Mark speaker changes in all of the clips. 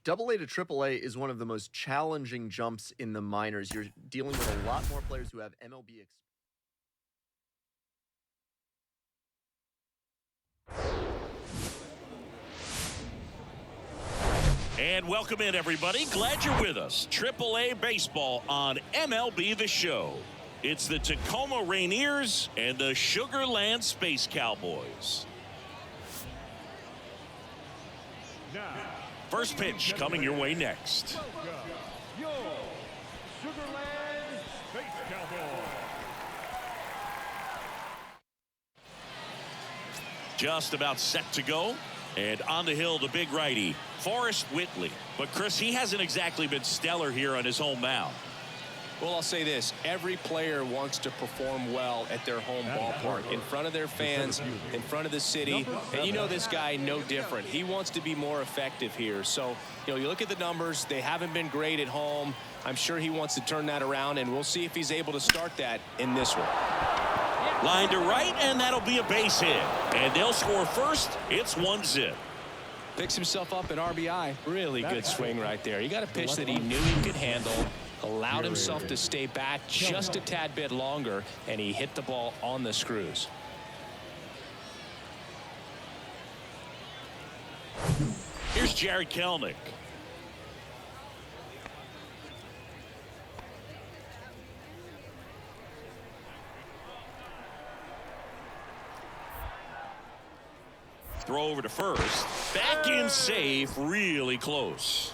Speaker 1: Double A to Triple A is one of the most challenging jumps in the minors. You're dealing with a lot more players who have MLB experience.
Speaker 2: And welcome in, everybody. Glad you're with us. Triple A baseball on MLB The Show. It's the Tacoma Rainiers and the Sugar Land Space Cowboys. First pitch coming your way next.
Speaker 3: Your Sugar Land Space Cowboys.
Speaker 2: Just about set to go. And on the hill, the big righty, Forrest Whitley. But, Chris, he hasn't exactly been stellar here on his home mound.
Speaker 4: Well, I'll say this. Every player wants to perform well at their home ballpark, in front of their fans, in front of the city. And you know this guy no different. He wants to be more effective here. So, you look at the numbers. They haven't been great at home. I'm sure he wants to turn that around, and we'll see if he's able to start that in this one.
Speaker 2: Line to right, and that'll be a base hit. And they'll score first. It's 1-0.
Speaker 4: Picks himself up an RBI. Really good swing right there. He got a pitch that he knew he could handle, allowed himself to stay back just a tad bit longer, and he hit the ball on the screws.
Speaker 2: Here's Jared Kelenic. Throw over to first. Back in safe, really close.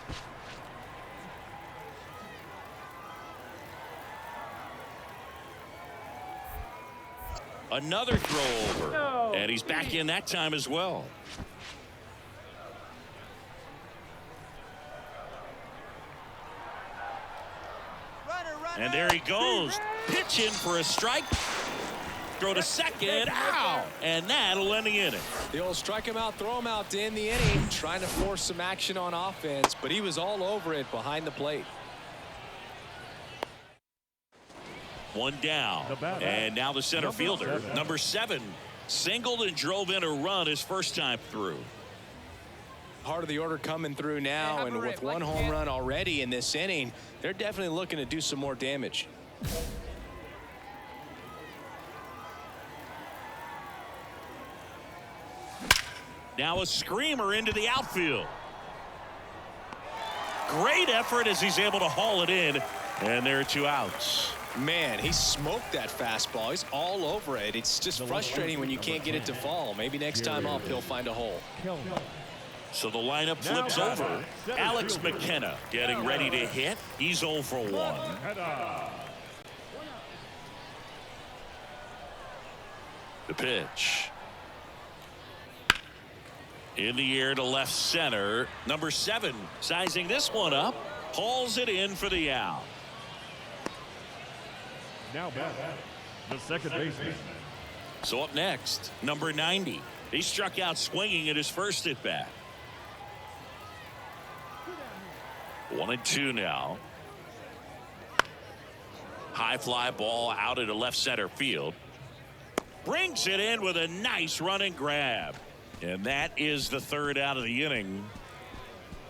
Speaker 2: Another throw over. And he's back in that time as well. And there he goes. Pitching for a strike. Throw to second. Ow! And that'll end the inning.
Speaker 4: The old strike him out, throw him out to end the inning, trying to force some action on offense, but he was all over it behind the plate.
Speaker 2: One down. And now the center fielder, number 7, singled and drove in a run his first time through.
Speaker 4: Heart of the order coming through now, and with one home run already in this inning, they're definitely looking to do some more damage.
Speaker 2: Now a screamer into the outfield. Great effort as he's able to haul it in, and there are 2 outs.
Speaker 4: Man, he smoked that fastball. He's all over it. It's just frustrating when you can't get it to fall. Maybe next time up he'll find a hole.
Speaker 2: So the lineup flips over. Alex McKenna getting ready to hit. He's 0 for 1. The pitch. In the air to left center. Number 7 sizing this one up. Hauls it in for the out.
Speaker 3: Now back, the second baseman.
Speaker 2: So up next, number 90. He struck out swinging at his first at bat. 1-2 now. High fly ball out into left center field. Brings it in with a nice running grab. And that is the 3rd out of the inning.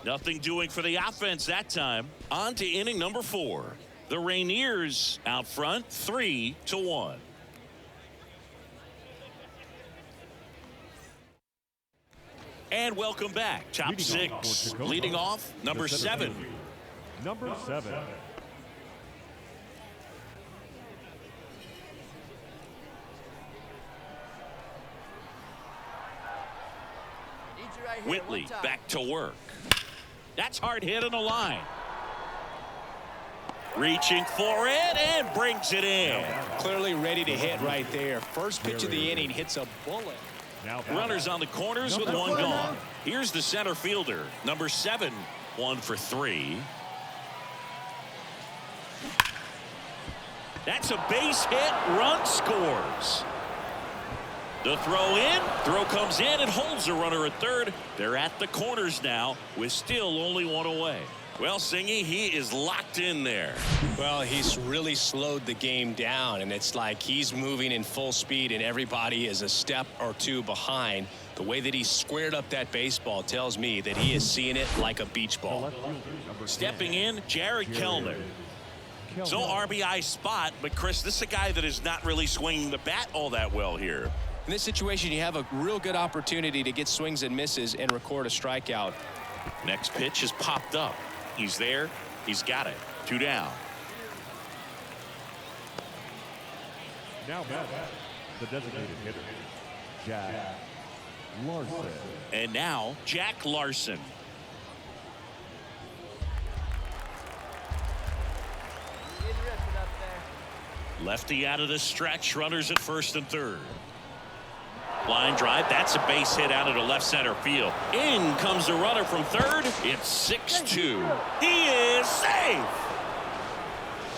Speaker 2: Nothing doing for the offense that time. On to inning number 4. The Rainiers out front 3-1. And welcome back. Top 6. Leading off, number 7.
Speaker 3: Number 7.
Speaker 2: Whitley back to work. That's hard hit on the line. Reaching for it and brings it in.
Speaker 4: Clearly ready to hit right there. First pitch of the inning hits a bullet.
Speaker 2: Runners on the corners with 1 gone. Here's the center fielder, number 7, 1 for 3. That's a base hit. Run scores. The throw comes in and holds the runner at third. They're at the corners now with still only 1 away. Well, Singy, he is locked in there.
Speaker 4: Well, he's really slowed the game down, and it's like he's moving in full speed and everybody is a step or two behind. The way that he squared up that baseball tells me that he is seeing it like a beach ball.
Speaker 2: Stepping in, Jared Kellner. So RBI spot, but Chris, this is a guy that is not really swinging the bat all that well here.
Speaker 4: In this situation, you have a real good opportunity to get swings and misses and record a strikeout.
Speaker 2: Next pitch has popped up. He's there. He's got it. 2 down.
Speaker 3: Now back, the designated hitter, Jack Larson.
Speaker 2: And now Jack Larson. Lefty out of the stretch. Runners at first and third. Line drive. That's a base hit out of the left center field. In comes the runner from third. It's 6-2. He is safe.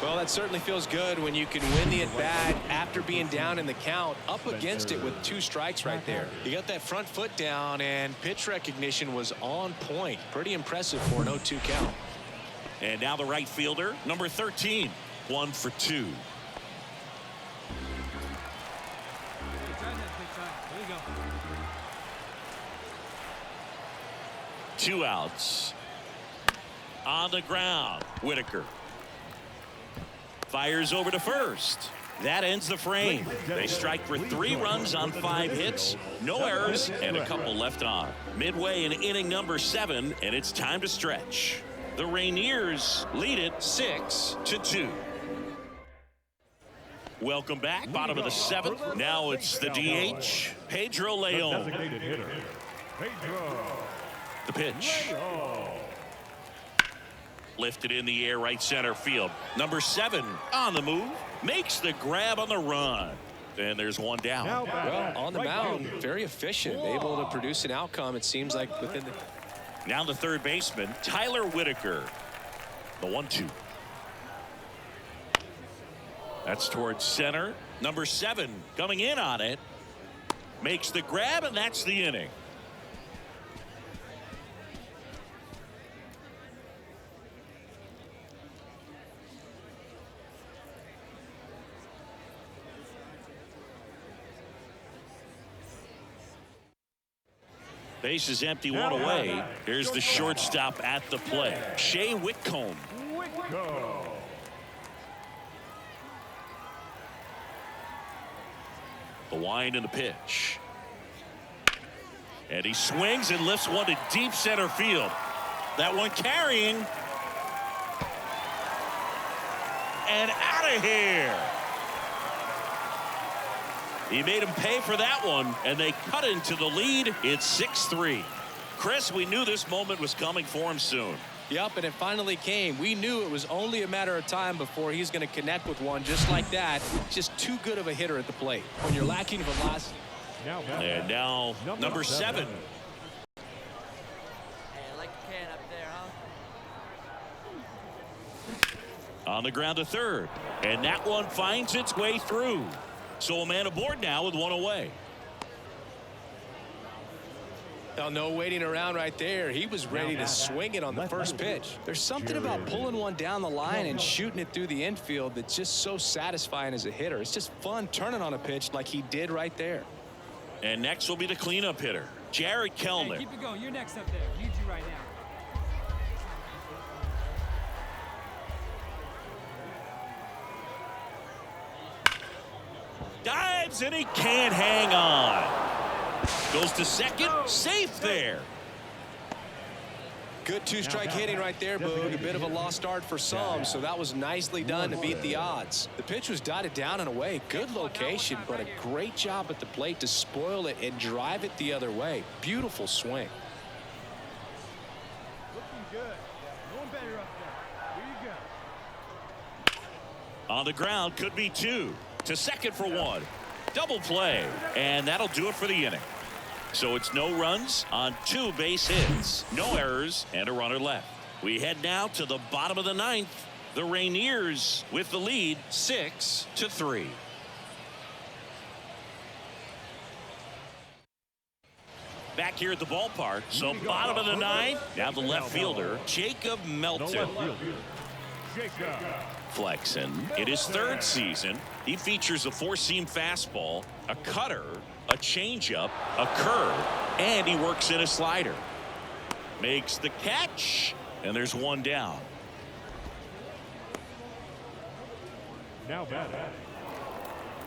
Speaker 4: Well, that certainly feels good when you can win the at-bat after being down in the count, up against it with 2 strikes right there. You got that front foot down, and pitch recognition was on point. Pretty impressive for an 0-2 count.
Speaker 2: And now the right fielder, number 13. 1 for 2. Two outs. On the ground, Whitaker fires over to first. That ends the frame. They strike for 3 runs on 5 hits, no errors, and a couple left on. Midway in inning number 7, and it's time to stretch. The Rainiers lead it 6-2. Welcome back. Bottom of the 7th. Now it's the DH, Pedro Leon.
Speaker 3: Designated hitter, Pedro.
Speaker 2: The pitch. Lifted in the air, right center field. Number 7 on the move. Makes the grab on the run. And there's 1 down.
Speaker 4: Well, on the mound, very efficient. Able to produce an outcome, it seems like, within the...
Speaker 2: Now the third baseman, Tyler Whitaker. The 1-2. That's towards center. Number 7 coming in on it. Makes the grab, and that's the inning. Base is empty, 1 away. Here's the shortstop at the play, Shea Whitcomb.
Speaker 3: Go.
Speaker 2: The wind and the pitch. And he swings and lifts one to deep center field. That one carrying. And out of here. He made him pay for that one, and they cut into the lead. It's 6-3. Chris, we knew this moment was coming for him soon.
Speaker 4: Yep, and it finally came. We knew it was only a matter of time before he's going to connect with one just like that. Just too good of a hitter at the plate. When you're lacking velocity.
Speaker 2: And now number 7.
Speaker 5: Hey, I like the can up there, huh?
Speaker 2: On the ground to third. And that one finds its way through. So a man aboard now with 1 away.
Speaker 4: Now, no waiting around right there. He was ready to swing it on the first pitch. There's something about pulling one down the line and shooting it through the infield that's just so satisfying as a hitter. It's just fun turning on a pitch like he did right there.
Speaker 2: And next will be the cleanup hitter, Jared Kellner.
Speaker 5: Hey, keep it going. You're next up there. Need you right now.
Speaker 2: Dives and he can't hang on. Goes to second, safe there.
Speaker 4: Good 2-strike hitting right there, Boog. A bit of a lost start for some, so that was nicely done to beat the odds. The pitch was dotted down and away. Good location, but a great job at the plate to spoil it and drive it the other way. Beautiful swing.
Speaker 3: Looking good. Going better up there. Here you go.
Speaker 2: On the ground, could be 2. To second for 1. Double play, and that'll do it for the inning. So it's no runs on 2 base hits, no errors, and a runner left. We head now to the bottom of the 9th. The Rainiers with the lead 6-3. back here at the ballpark. So bottom of the ninth. Now the left fielder, Jacob Melton. Flexen in his third season. He features a four-seam fastball, a cutter, a changeup, a curve, and he works in a slider. Makes the catch, and there's one down.
Speaker 3: Now batting.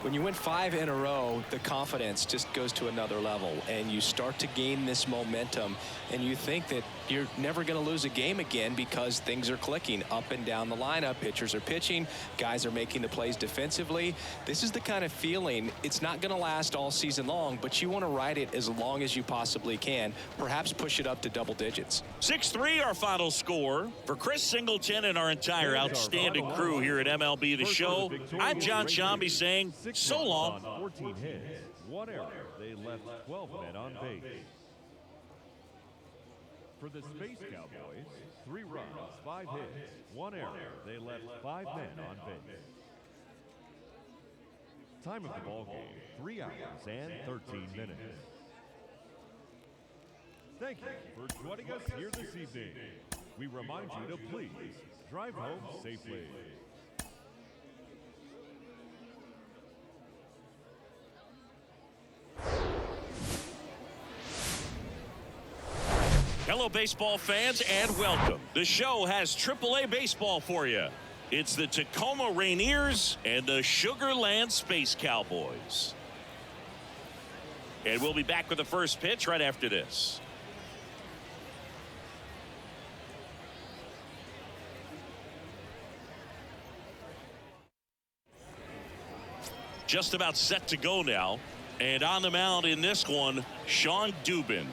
Speaker 4: When you win 5 in a row, the confidence just goes to another level, and you start to gain this momentum, and you think that you're never going to lose a game again because things are clicking up and down the lineup. Pitchers are pitching, guys are making the plays defensively. This is the kind of feeling, it's not going to last all season long, but you want to ride it as long as you possibly can, perhaps push it up to double digits.
Speaker 2: 6-3 our final score. For Chris Singleton and our entire outstanding crew here at MLB The Show, I'm John Shambi saying so long.
Speaker 3: 14 hits, 1 error. They left 12 men on base. For the Space Cowboys, 3 runs, 5 hits, 1 error. They left 5 men on base. Time of the ball game, 3 hours and 13 minutes. Thank you for joining us here this evening. We remind you to please drive home safely.
Speaker 2: Hello, baseball fans, and welcome. The show has AAA baseball for you. It's the Tacoma Rainiers and the Sugar Land Space Cowboys. And we'll be back with the first pitch right after this. Just about set to go now. And on the mound in this one, Sean Dubin.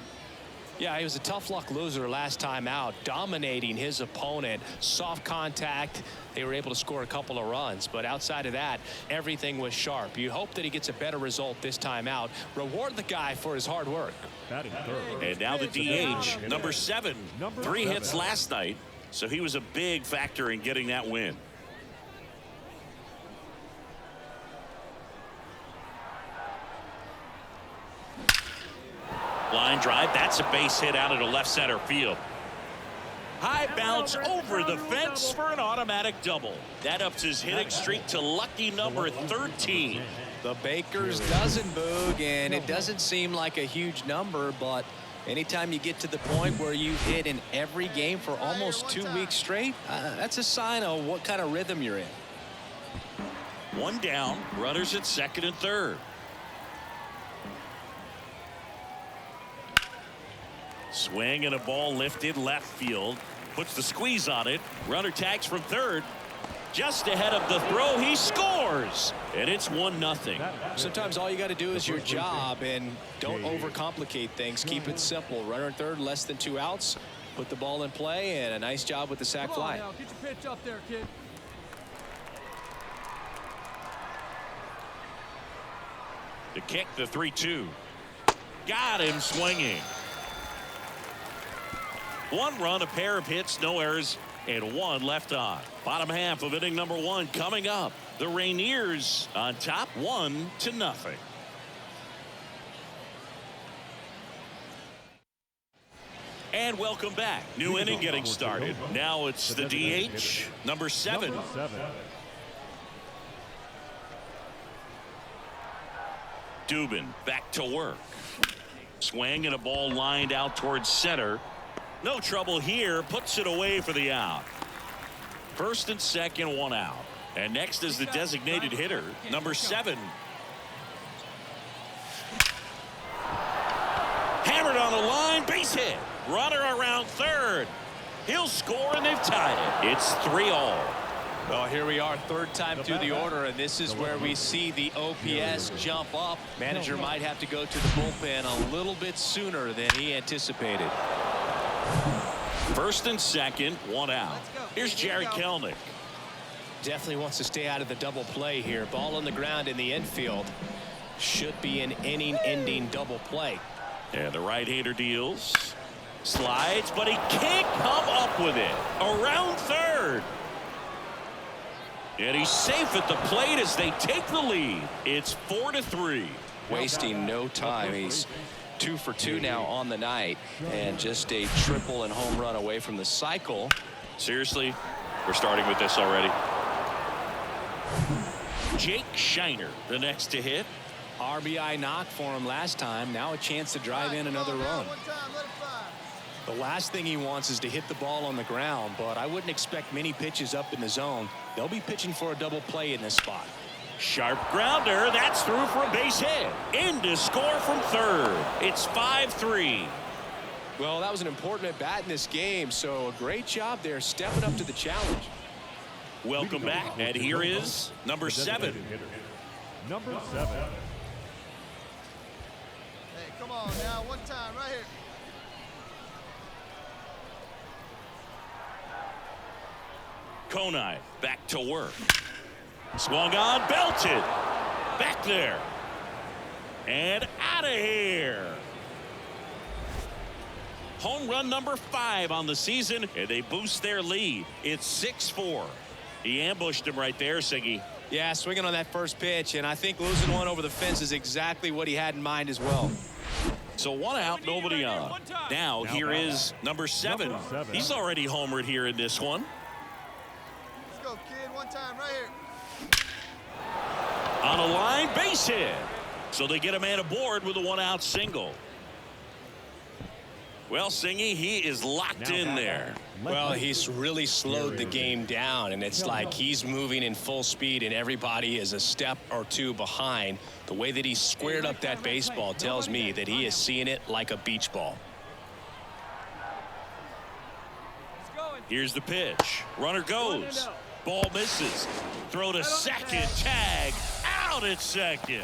Speaker 4: Yeah, he was a tough luck loser last time out, dominating his opponent. Soft contact. They were able to score a couple of runs, but outside of that, everything was sharp. You hope that he gets a better result this time out. Reward the guy for his hard work.
Speaker 2: And now the DH, number 7. 3 hits last night, so he was a big factor in getting that win. Line drive, that's a base hit out into left center field. High bounce over the fence for an automatic double. That ups his hitting streak to lucky number 13.
Speaker 4: The Baker's dozen, Boog, and it doesn't seem like a huge number, but anytime you get to the point where you hit in every game for almost 2 weeks straight, that's a sign of what kind of rhythm you're in.
Speaker 2: One down, runners at second and third. Swing and a ball lifted left field. Puts the squeeze on it. Runner tags from third. Just ahead of the throw, he scores. And it's 1-0.
Speaker 4: Sometimes all you got to do is your job, and don't overcomplicate things. Keep it simple. Runner at third, less than 2 outs. Put the ball in play, and a nice job with the sac fly.
Speaker 5: Now, get your pitch up there, kid.
Speaker 2: The kick, the 3-2. Got him swinging. 1 run, a pair of hits, no errors, and 1 left on. Bottom half of inning number 1 coming up. The Rainiers on top 1-0. And welcome back. New inning getting started. Now it's the DH, number 7. Dubin back to work. Swing and a ball lined out towards center. No trouble here. Puts it away for the out. First and second, 1 out. And next is the designated hitter, number 7. Hammered on the line, base hit. Runner around third. He'll score, and they've tied it. It's 3-all.
Speaker 4: Well, here we are, third time through the order, and this is where we see the OPS jump up. Manager might have to go to the bullpen a little bit sooner than he anticipated.
Speaker 2: First and second, 1 out. Here's Jerry Kelnick.
Speaker 4: Definitely wants to stay out of the double play here. Ball on the ground in the infield. Should be an inning-ending double play.
Speaker 2: And the right-hander deals. Slides, but he can't come up with it. Around third. And he's safe at the plate as they take the lead. It's 4-3.
Speaker 4: Wasting no time. He's 2 for 2 now on the night, and just a triple and home run away from the cycle.
Speaker 2: Seriously, we're starting with this already. Jake Shiner, the next to hit.
Speaker 4: RBI knock for him last time. Now a chance to drive in another run. The last thing he wants is to hit the ball on the ground, but I wouldn't expect many pitches up in the zone. They'll be pitching for a double play in this spot.
Speaker 2: Sharp grounder. That's through for a base hit. In to score from third. It's 5-3.
Speaker 4: Well, that was an important at bat in this game, so a great job there stepping up to the challenge.
Speaker 2: Welcome back, and here is number 7.
Speaker 3: Number 7.
Speaker 6: Hey, come on now, one time right here.
Speaker 2: Konai back to work. Swung on, belted. Back there. And out of here. Home run number 5 on the season, and they boost their lead. It's 6-4. He ambushed him right there, Siggy.
Speaker 4: Yeah, swinging on that first pitch, and I think losing one over the fence is exactly what he had in mind as well.
Speaker 2: So 1 out, nobody on. Now here is number 7. He's already homered here in this one.
Speaker 6: Let's go, kid, one time right here.
Speaker 2: On a line, base hit. So they get a man aboard with a 1-out single. Well, Singy, he is locked in there.
Speaker 4: Well, he's really slowed the game down, and it's like he's moving in full speed and everybody is a step or 2 behind. The way that he squared up that baseball tells me that he is seeing it like a beach ball.
Speaker 2: Here's the pitch. Runner goes. Ball misses. Throw to second. Tag. Out at second.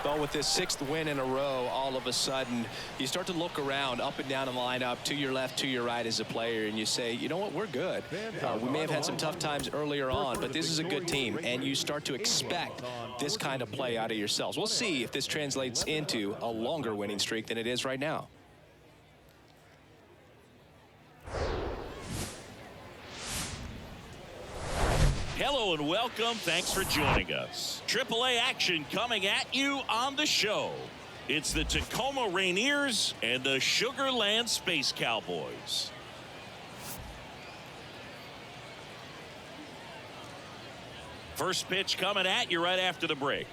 Speaker 4: Well, with this 6th win in a row, all of a sudden you start to look around up and down the lineup, to your left, to your right as a player, and you say, you know what, we're good. We may have had some tough times earlier on, but this is a good team, and you start to expect this kind of play out of yourselves. We'll see if this translates into a longer winning streak than it is right now.
Speaker 2: Hello and welcome. Thanks for joining us. AAA action coming at you on the show. It's the Tacoma Rainiers and the Sugar Land Space Cowboys. First pitch coming at you right after the break.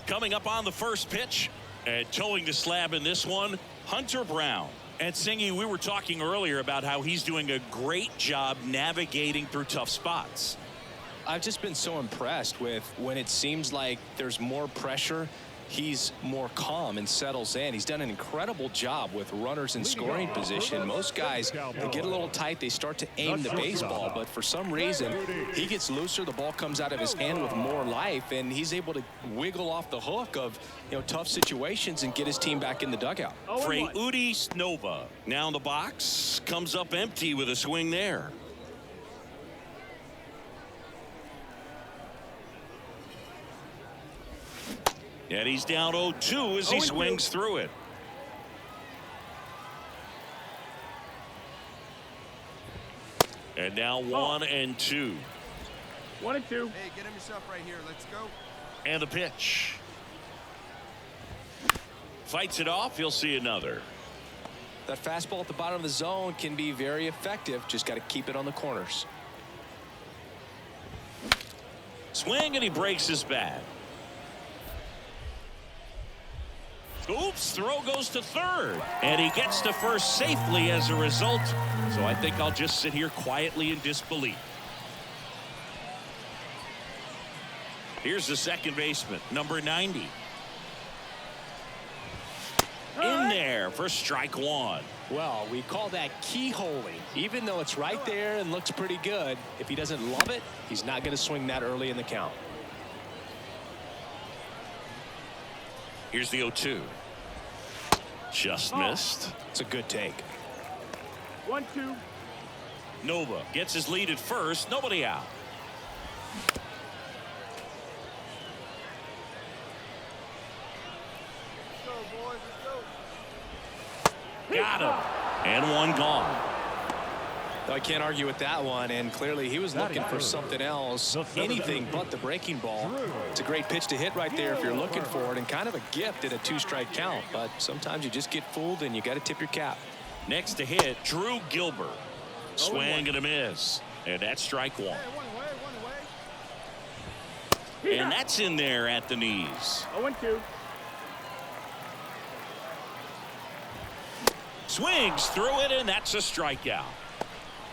Speaker 2: Coming up on the first pitch and towing the slab in this one, Hunter Brown. And Singy, we were talking earlier about how he's doing a great job navigating through tough spots.
Speaker 4: I've just been so impressed with when it seems like there's more pressure, he's more calm and settles in. He's done an incredible job with runners in scoring position. Most guys, they get a little tight, they start to aim the baseball, but for some reason he gets looser, the ball comes out of his hand with more life, and he's able to wiggle off the hook of, you know, tough situations and get his team back in the dugout.
Speaker 2: Freudi Snova now in the box, comes up empty with a swing there. And he's down 0-2 as he swings through it. And now 1-2.
Speaker 6: 1-2. Hey, get him yourself right here. Let's go.
Speaker 2: And the pitch. Fights it off. He'll see another.
Speaker 4: That fastball at the bottom of the zone can be very effective. Just got to keep it on the corners.
Speaker 2: Swing, and he breaks his bat. Oops, throw goes to third. And he gets to first safely as a result. So I think I'll just sit here quietly in disbelief. Here's the second baseman, number 90. In there for strike 1.
Speaker 4: Well, we call that keyholing. Even though it's right there and looks pretty good, if he doesn't love it, he's not going to swing that early in the count.
Speaker 2: Here's the 0-2. Just missed.
Speaker 4: It's a good take.
Speaker 6: 1-2.
Speaker 2: Nova gets his lead at first. Nobody out.
Speaker 6: Let's go, boys. Let's go.
Speaker 2: Got him. And one gone.
Speaker 4: I can't argue with that one, and clearly he was looking for something else, anything but the breaking ball. It's a great pitch to hit right there if you're looking for it, and kind of a gift at a 2-strike count, but sometimes you just get fooled and you got to tip your cap.
Speaker 2: Next to hit, Drew Gilbert. Swing and a miss, and that's strike one. And that's in there at the knees.
Speaker 7: 0-2.
Speaker 2: Swings through it, and that's a strikeout.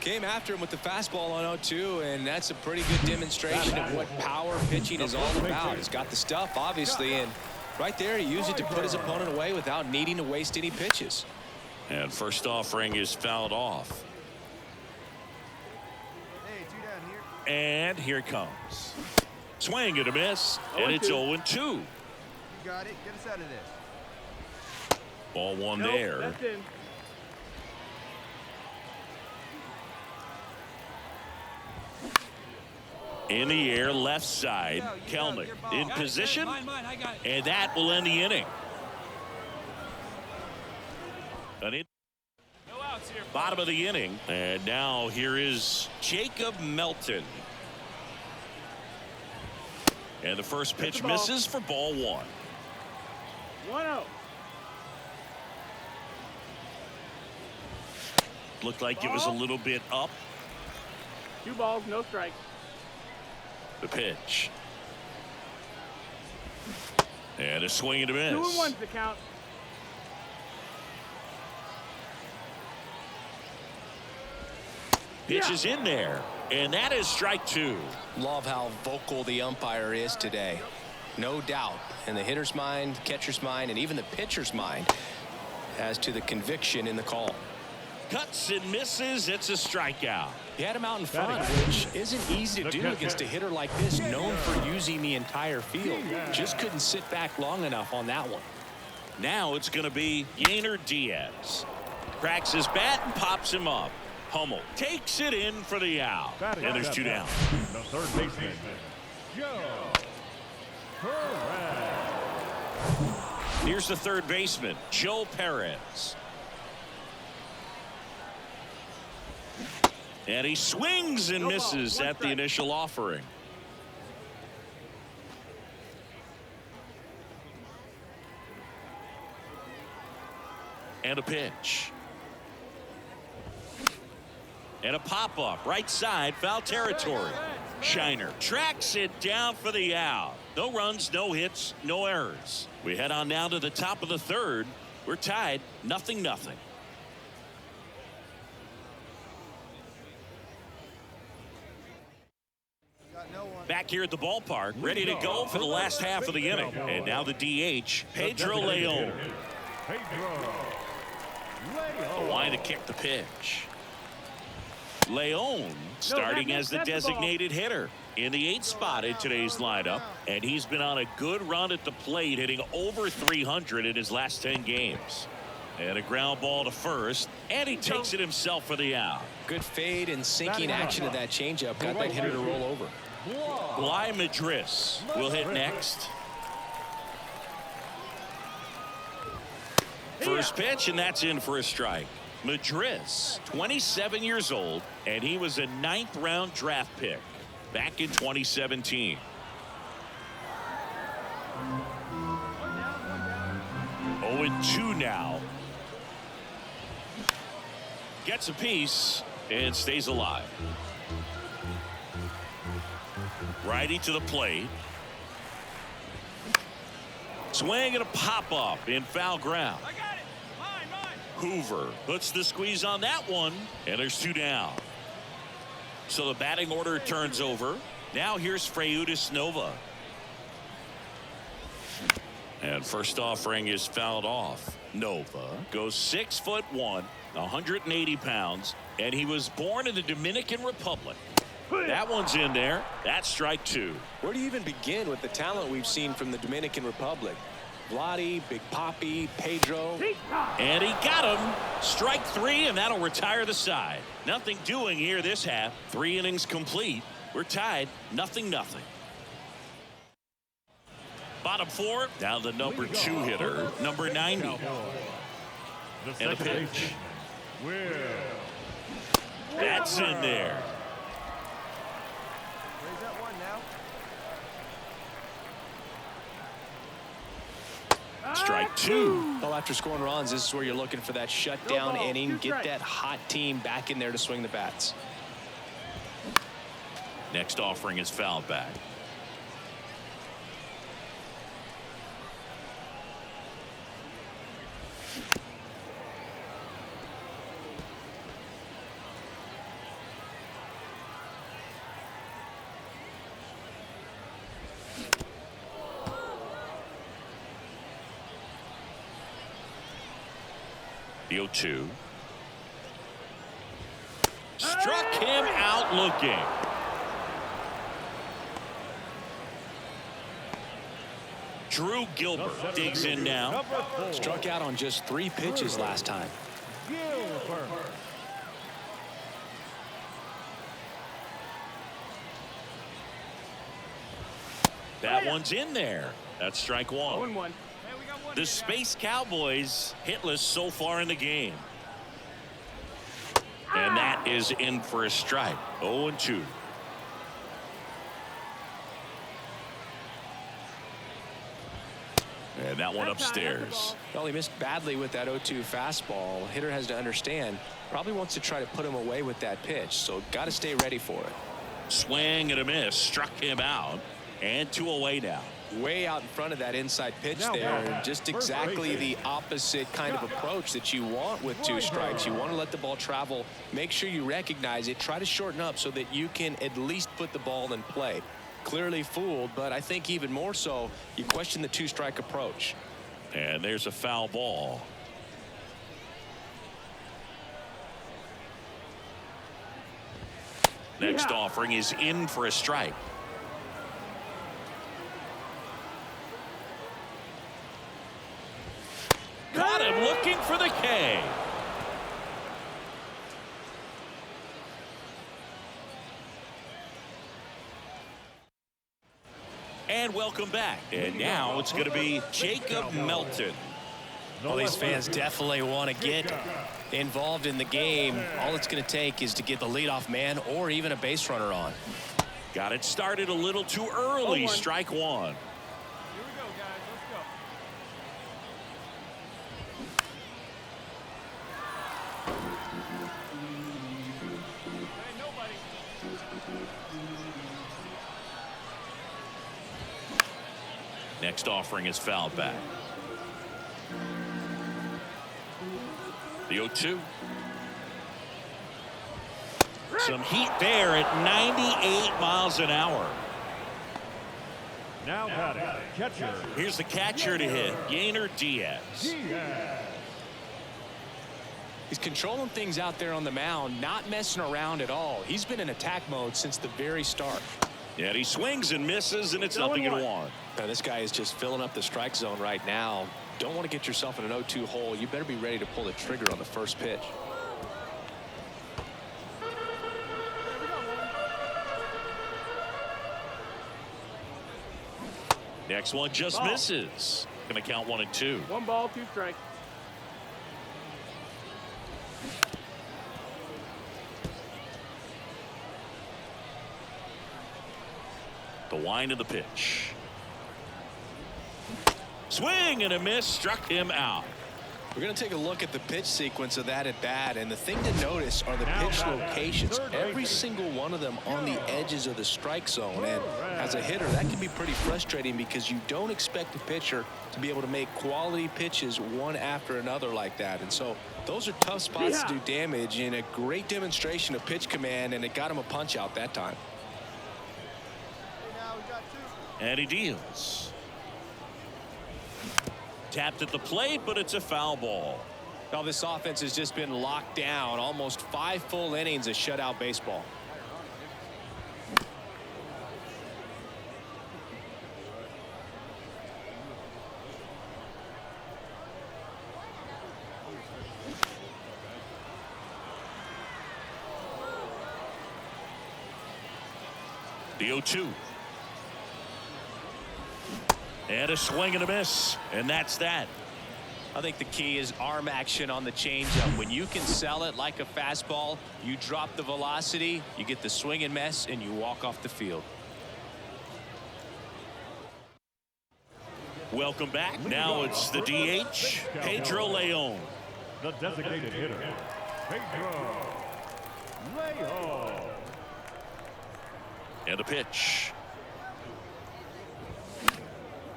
Speaker 4: Came after him with the fastball on 0-2, and that's a pretty good demonstration of what power pitching is all about. He's got the stuff, obviously, and right there he used it to put his opponent away without needing to waste any pitches.
Speaker 2: And first offering is fouled off.
Speaker 6: Hey, 2 down here.
Speaker 2: And here it comes. Swing and a miss, and it's 0-2.
Speaker 6: You got it. Get us out of this.
Speaker 2: Ball one
Speaker 7: Nope,
Speaker 2: there.
Speaker 7: that's in.
Speaker 2: In the air, left side. Kelnick in position, and that will end the inning. Bottom of the inning, and now here is Jacob Melton. And the first pitch misses for ball one.
Speaker 7: 1-0.
Speaker 2: Looked like it was a little bit up.
Speaker 7: 2 balls, no strikes.
Speaker 2: The pitch. And a swing and a miss.
Speaker 7: 2-1's the count.
Speaker 2: Pitch is in there, and that is strike two.
Speaker 4: Love how vocal the umpire is today. No doubt in the hitter's mind, catcher's mind, and even the pitcher's mind as to the conviction in the call.
Speaker 2: Cuts and misses. It's a strikeout.
Speaker 4: He had him out in front, which isn't easy to do against a hitter like this, known for using the entire field. Just couldn't sit back long enough on that one.
Speaker 2: Now it's going to be Yainer Diaz. Cracks his bat and pops him up. Hummel takes it in for the out. And there's 2 down.
Speaker 3: The third baseman, Joe Perez.
Speaker 2: Here's the third baseman, Joe Perez. And he swings and misses at the initial offering. And a pitch. And a pop-up, right side, foul territory. Shiner tracks it down for the out. No runs, no hits, no errors. We head on now to the top of the third. We're tied, 0-0. Back here at the ballpark, ready to go for the last half of the inning. And now the DH, Pedro Leon. A line to kick the pitch. Leon starting as the designated hitter in the 8th spot in today's lineup, and he's been on a good run at the plate, hitting over 300 in his last 10 games. And a ground ball to first, and he takes it himself for the out.
Speaker 4: Good fade and sinking action of that changeup got that hitter to roll over.
Speaker 2: Bly Madris will hit next. First pitch, and that's in for a strike. Madris, 27 years old, and he was a 9th-round draft pick back in 2017. Oh, and 2 now. Gets a piece and stays alive. Righty to the plate. Swing and a pop-up in foul ground. Hoover puts the squeeze on that one, and there's 2 down. So the batting order turns over. Now here's Freudis Nova. And first offering is fouled off. Nova goes 6'1", 180 pounds, and he was born in the Dominican Republic. That one's in there. That's strike 2.
Speaker 4: Where do you even begin with the talent we've seen from the Dominican Republic? Vladdy, Big Papi, Pedro.
Speaker 2: And he got him. Strike 3, and that'll retire the side. Nothing doing here this half. 3 innings complete. We're tied, 0-0. Bottom 4, now the number 2 hitter, number 90. And a pitch. That's in there.
Speaker 6: Raise that one now.
Speaker 2: Strike two.
Speaker 4: Well, after scoring runs, this is where you're looking for that shutdown inning. Get that hot team back in there to swing the bats.
Speaker 2: Next offering is fouled back. The 0-2. Struck him out looking. Drew Gilbert digs in now.
Speaker 4: Struck out on just 3 pitches last time.
Speaker 3: Gilbert.
Speaker 2: That one's in there. That's strike one.
Speaker 7: 0-1.
Speaker 2: The Space Cowboys hitless so far in the game. And that is in for a strike. 0-2. And that one upstairs.
Speaker 4: Well, he missed badly with that 0-2 fastball. Hitter has to understand, probably wants to try to put him away with that pitch, so got to stay ready for it.
Speaker 2: Swing and a miss. Struck him out. And 2 away now.
Speaker 4: Way out in front of that inside pitch there, and just exactly the opposite kind of approach that you want with 2 strikes. You want to let the ball travel, make sure you recognize it, try to shorten up so that you can at least put the ball in play. Clearly fooled, but I think even more so, you question the 2-strike approach.
Speaker 2: And there's a foul ball. Next offering is in for a strike. Got him looking for the K. And welcome back. And now it's going to be Jacob Melton.
Speaker 4: Well, these fans definitely want to get involved in the game. All it's going to take is to get the leadoff man or even a base runner on.
Speaker 2: Got it started a little too early.
Speaker 7: 0-1.
Speaker 2: Strike one. Next offering is fouled back. The 0-2. Some heat there at 98 miles an hour.
Speaker 3: Now batting, catcher.
Speaker 2: Here's the catcher to hit, Yainer Diaz.
Speaker 4: He's controlling things out there on the mound, not messing around at all. He's been in attack mode since the very start.
Speaker 2: Yeah, he swings and misses, and it's nothing in one.
Speaker 4: Now, this guy is just filling up the strike zone right now. Don't want to get yourself in an 0-2 hole. You better be ready to pull the trigger on the first pitch.
Speaker 2: Next one just misses. Going to count 1 and 2.
Speaker 7: 1 ball, 2 strikes.
Speaker 2: The wind of the pitch. Swing and a miss. Struck him out.
Speaker 4: We're going to take a look at the pitch sequence of that at bat, and the thing to notice are the pitch locations. Every single one of them on the edges of the strike zone, and as a hitter that can be pretty frustrating because you don't expect a pitcher to be able to make quality pitches one after another like that. And so those are tough spots to do damage, and a great demonstration of pitch command, and it got him a punch out that time.
Speaker 2: And he deals. Tapped at the plate, but it's a foul ball.
Speaker 4: Well, this offense has just been locked down. Almost 5 full innings of shutout baseball.
Speaker 2: The 0-2. And a swing and a miss. And that's that.
Speaker 4: I think the key is arm action on the changeup. When you can sell it like a fastball, you drop the velocity, you get the swing and miss, and you walk off the field.
Speaker 2: Welcome back. Now it's the DH, Pedro Leon.
Speaker 3: The designated hitter, Pedro Leon.
Speaker 2: And a pitch.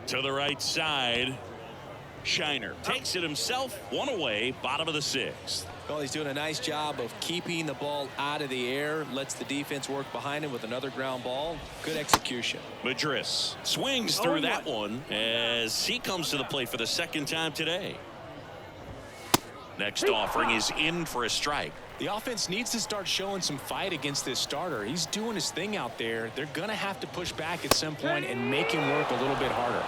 Speaker 2: To the right side. Shiner takes it himself, one away, bottom of the 6th.
Speaker 4: Well, he's doing a nice job of keeping the ball out of the air, lets the defense work behind him with another ground ball. Good execution.
Speaker 2: Madris swings through that one as he comes to the plate for the 2nd time today. Next offering is in for a strike.
Speaker 4: The offense needs to start showing some fight against this starter. He's doing his thing out there. They're going to have to push back at some point and make him work a little bit harder.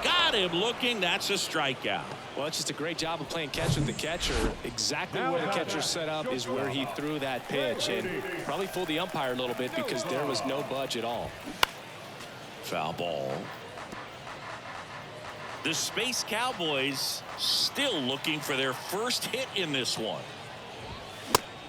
Speaker 2: Got him looking. That's a strikeout.
Speaker 4: Well, it's just a great job of playing catch with the catcher. Exactly where the catcher set up is where he threw that pitch, and probably fooled the umpire a little bit because there was no budge at all.
Speaker 2: Foul ball. The Space Cowboys still looking for their first hit in this one.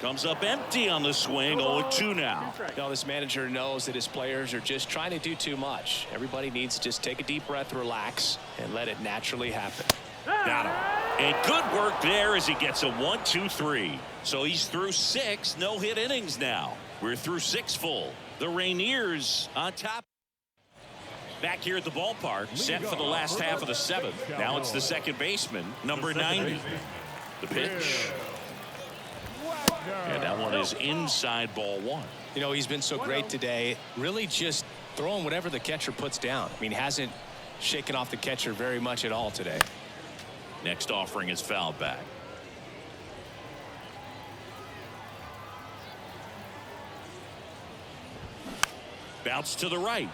Speaker 2: Comes up empty on the swing. 0-2 now.
Speaker 4: Now this manager knows that his players are just trying to do too much. Everybody needs to just take a deep breath, relax, and let it naturally happen.
Speaker 2: Got him. And good work there as he gets a 1-2-3. So he's through 6 no-hit innings now. We're through 6 full. The Rainiers on top. Back here at the ballpark, set for the last half of the 7th. Now it's the second baseman, number 90. The pitch. And that one is inside ball 1.
Speaker 4: You know, he's been so great today, really just throwing whatever the catcher puts down. I mean, hasn't shaken off the catcher very much at all today.
Speaker 2: Next offering is fouled back. Bounce to the right.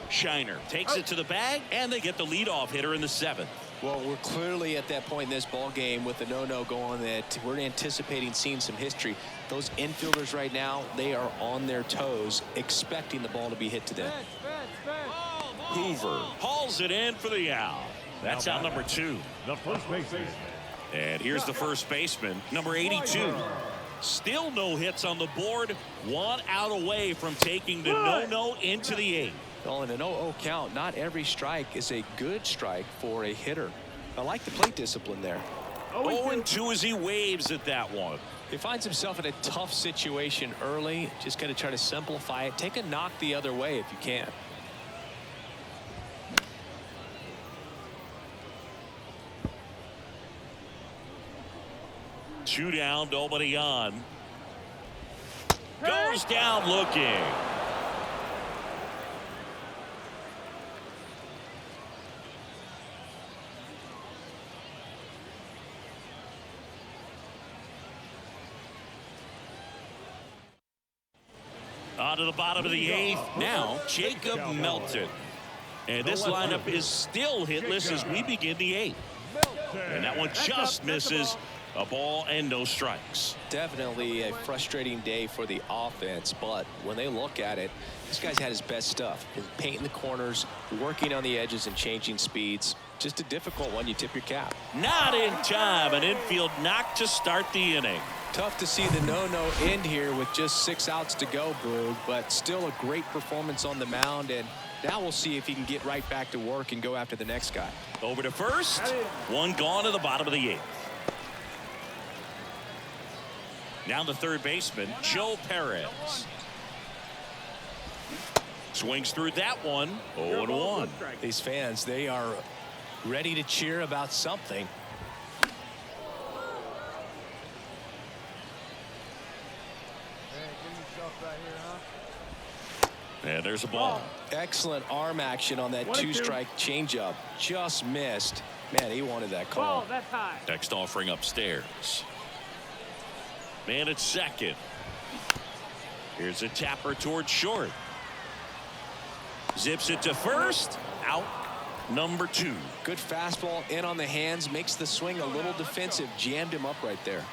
Speaker 2: Shiner takes it to the bag, and they get the leadoff hitter in the 7th.
Speaker 4: Well, we're clearly at that point in this ball game with the no-no going that we're anticipating seeing some history. Those infielders right now, they are on their toes, expecting the ball to be hit to them.
Speaker 2: Hoover hauls it in for the out. That's out number 2.
Speaker 3: The first baseman.
Speaker 2: And here's the first baseman, number 82. Still no hits on the board. 1 out away from taking the no-no into the 8th.
Speaker 4: Well, in an 0-0 count, not every strike is a good strike for a hitter. I like the plate discipline there.
Speaker 2: 0-2 as he waves at that one.
Speaker 4: He finds himself in a tough situation early. Just got to try to simplify it. Take a knock the other way if you can.
Speaker 2: Two down, nobody on. Goes down looking. On to the bottom of the 8th. Now, Jacob Melton. And this lineup is still hitless as we begin the 8th. And that one just misses. A ball and no strikes.
Speaker 4: Definitely a frustrating day for the offense, but when they look at it, this guy's had his best stuff. Been painting the corners, working on the edges and changing speeds. Just a difficult one. You tip your cap.
Speaker 2: Not in time. An infield knock to start the inning.
Speaker 4: Tough to see the no-no end here with just 6 outs to go, Boog, but still a great performance on the mound, and now we'll see if he can get right back to work and go after the next guy.
Speaker 2: Over to first. One gone to the bottom of the 8th. Now the third baseman, Joe Perez. Swings through that one. 0-1.
Speaker 4: These fans, they are ready to cheer about something.
Speaker 2: And there's a ball.
Speaker 4: Excellent arm action on that 2-strike changeup. Just missed. Man, he wanted that call.
Speaker 7: That's high.
Speaker 2: Next offering upstairs. Man at second. Here's a tapper towards short. Zips it to first. Out number 2.
Speaker 4: Good fastball in on the hands. Makes the swing a little defensive. Jammed him up right there.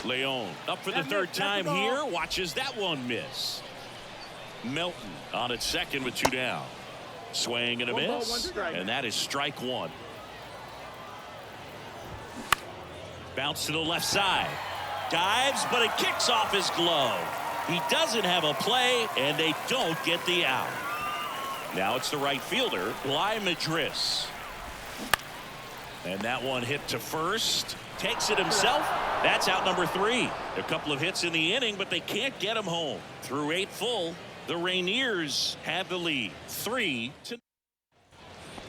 Speaker 2: Leon up for the third time here. Watches that one miss. Melton on at second with 2 down. Swing and a
Speaker 7: 1 ball, 1
Speaker 2: miss.
Speaker 7: strike.
Speaker 2: And that is strike one. Bounce to the left side. Dives, but it kicks off his glove. He doesn't have a play, and they don't get the out. Now it's the right fielder, Bly Madris. And that one hit to first. Takes it himself. That's out number 3. A couple of hits in the inning, but they can't get him home. Through 8 full, the Rainiers have the lead. 3-0.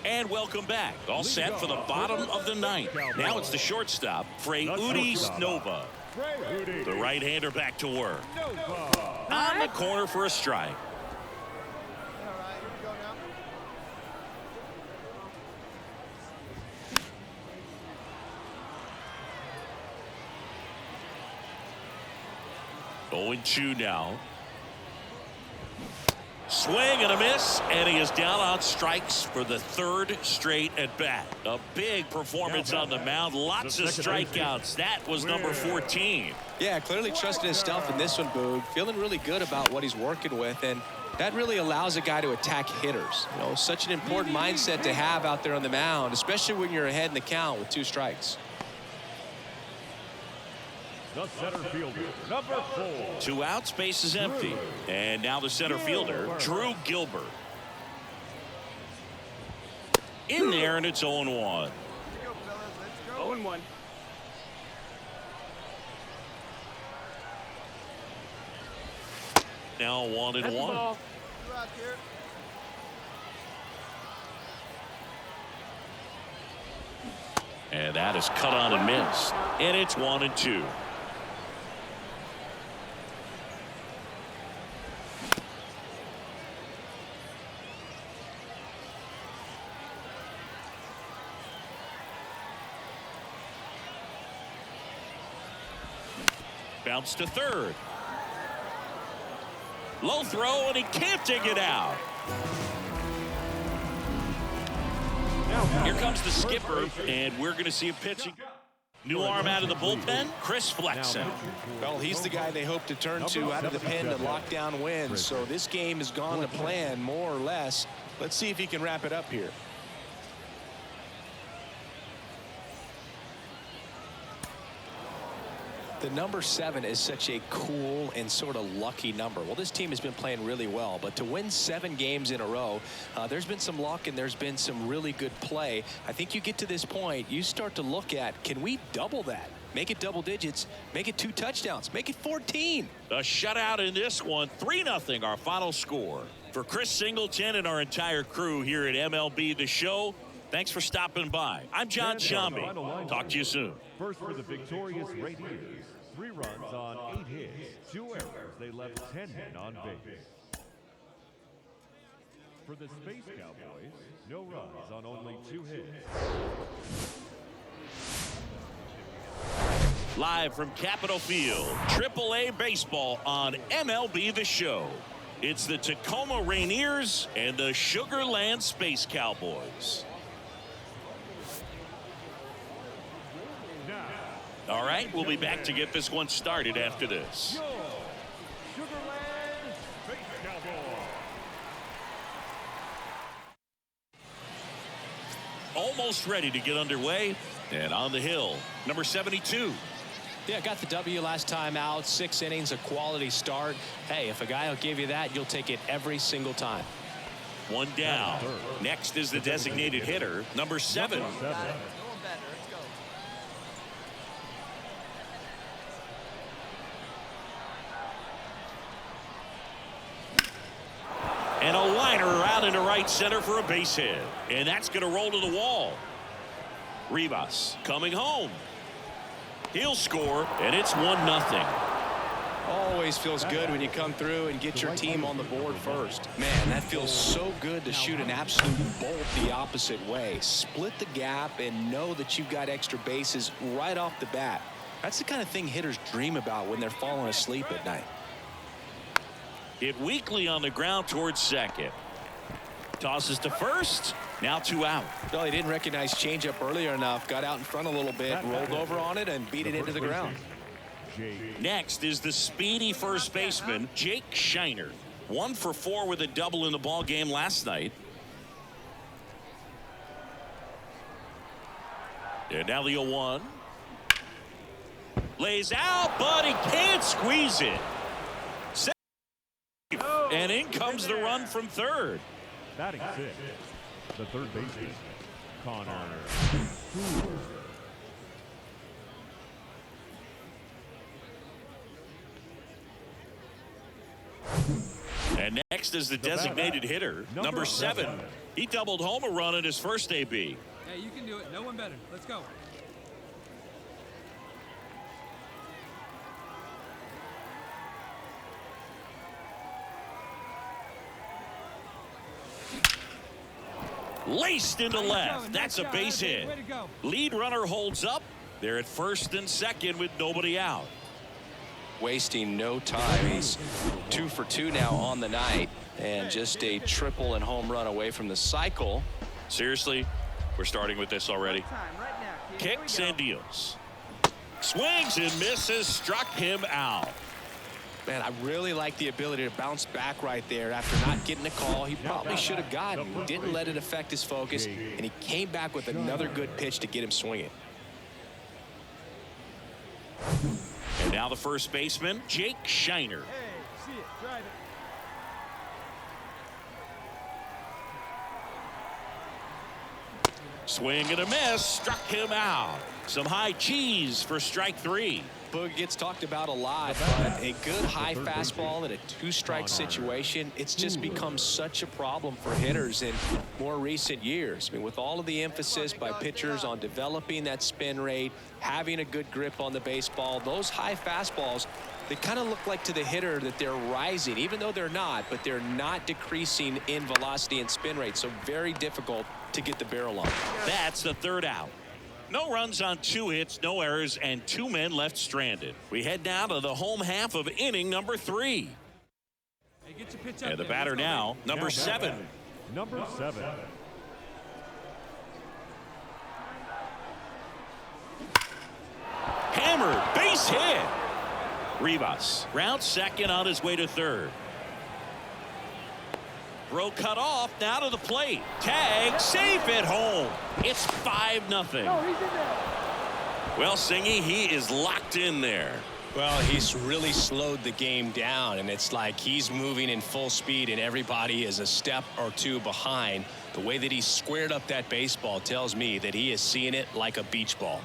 Speaker 2: And welcome back. All set for the bottom of the 9th. Now it's the shortstop, Freudi Snova. The right-hander back to work. On the corner for a strike.
Speaker 6: All right, here we go now.
Speaker 2: 0-2 now. Swing and a miss, and he is down on strikes for the 3rd straight at bat. A big performance on the mound. Lots of strikeouts. That was number 14.
Speaker 4: Yeah, clearly trusting his stuff in this one, Boog. Feeling really good about what he's working with, and that really allows a guy to attack hitters. You know, such an important mindset to have out there on the mound, especially when you're ahead in the count with 2 strikes.
Speaker 3: The center fielder, number 4.
Speaker 2: 2 outs, base is empty. And now the center fielder, Drew Gilbert. In there, and it's 0-1.
Speaker 6: Here we go, fellas. Let's go.
Speaker 7: 0-1.
Speaker 2: Now 1-1.
Speaker 7: That's the ball.
Speaker 6: 2 out here.
Speaker 2: And that is cut on and missed. And it's 1-2. Bounce to third. Low throw, and he can't dig it out. Here comes the skipper, and we're going to see a pitching. New arm out of the bullpen, Chris Flexen.
Speaker 4: Well, he's the guy they hope to turn to out of the pen to lock down wins. So this game has gone to plan, more or less. Let's see if he can wrap it up here. The number 7 is such a cool and sort of lucky number. Well, this team has been playing really well, but to win 7 games in a row, there's been some luck and there's been some really good play. I think you get to this point, you start to look at, can we double that? Make it double digits, make it 2 touchdowns, make it 14.
Speaker 2: A shutout in this one, 3-0 our final score. For Chris Singleton and our entire crew here at MLB The Show, thanks for stopping by. I'm John Shambi. Talk to you soon.
Speaker 3: First for the victorious Rainiers. 3 runs on 8 hits, 2 errors. They left 10 men on base. For the Space Cowboys, no runs on only 2 hits.
Speaker 2: Live from Capitol Field, AAA baseball on MLB The Show. It's the Tacoma Rainiers and the Sugar Land Space Cowboys. All right, we'll be back to get this one started after this.
Speaker 3: Sugar Land Space Cowboys.
Speaker 2: Almost ready to get underway, and on the hill, number 72.
Speaker 4: Yeah, got the W last time out. 6 innings, a quality start. Hey, if a guy will give you that, you'll take it every single time.
Speaker 2: 1 down. Next is the designated hitter, number 7.
Speaker 5: Going better. Let's go.
Speaker 2: And a liner out into right center for a base hit. And that's going to roll to the wall. Rivas coming home. He'll score, and it's 1-0.
Speaker 4: Always feels good when you come through and get your team on the board first. Man, that feels so good to shoot an absolute bolt the opposite way. Split the gap and know that you've got extra bases right off the bat. That's the kind of thing hitters dream about when they're falling asleep at night.
Speaker 2: Hit weakly on the ground towards second. Tosses to first. Now 2 out.
Speaker 4: Well, he didn't recognize changeup earlier enough. Got out in front a little bit, rolled over on it, and beat it into the ground.
Speaker 2: Next is the speedy first baseman, Jake Shiner. 1 for 4 with a double in the ball game last night. And now the 0-1. Lays out, but he can't squeeze it. And in comes the run from third.
Speaker 3: Batting six, the third baseman, Connor.
Speaker 2: And next is the designated hitter, number 7. He doubled home a run in his first AB.
Speaker 8: Hey, you can do it. No one better. Let's go.
Speaker 2: Laced into left. That's a base hit.
Speaker 8: Way to go.
Speaker 2: Lead runner holds up. They're at first and second with nobody out.
Speaker 4: Wasting no time. He's 2 for 2 now on the night, and just a triple and home run away from the cycle.
Speaker 2: Seriously, we're starting with this already.
Speaker 5: Time right now, kid. Here we
Speaker 2: Kicks
Speaker 5: go.
Speaker 2: and deals. Swings and misses. Struck him out.
Speaker 4: Man, I really like the ability to bounce back right there after not getting a call. He probably should have gotten. Didn't let it affect his focus, and he came back with another good pitch to get him swinging.
Speaker 2: And now the first baseman, Jake Shiner.
Speaker 8: Hey, see it. Drive it.
Speaker 2: Swing and a miss. Struck him out. Some high cheese for strike 3.
Speaker 4: Boog gets talked about a lot, but a good high fastball in a 2-strike situation, it's just become such a problem for hitters in more recent years. I mean, with all of the emphasis by pitchers on developing that spin rate, having a good grip on the baseball, those high fastballs, they kind of look like to the hitter that they're rising, even though they're not, but they're not decreasing in velocity and spin rate, so very difficult to get the barrel on.
Speaker 2: That's the third out. No runs on 2 hits, no errors, and 2 men left stranded. We head now to the home half of inning number 3.
Speaker 8: Hey, get your pitch up
Speaker 2: And the
Speaker 8: there.
Speaker 2: batter
Speaker 8: Let's go,
Speaker 2: now,
Speaker 8: baby.
Speaker 2: number 7.
Speaker 3: Number 7.
Speaker 2: Hammered, base hit. Rivas rounds second on his way to third. Throw cut off, now to the plate. Tag, safe at home. It's 5-0.
Speaker 7: No, he's in there.
Speaker 2: Well, Singy, he is locked in there.
Speaker 4: Well, he's really slowed the game down, and it's like he's moving in full speed and everybody is a step or 2 behind. The way that he squared up that baseball tells me that he is seeing it like a beach ball.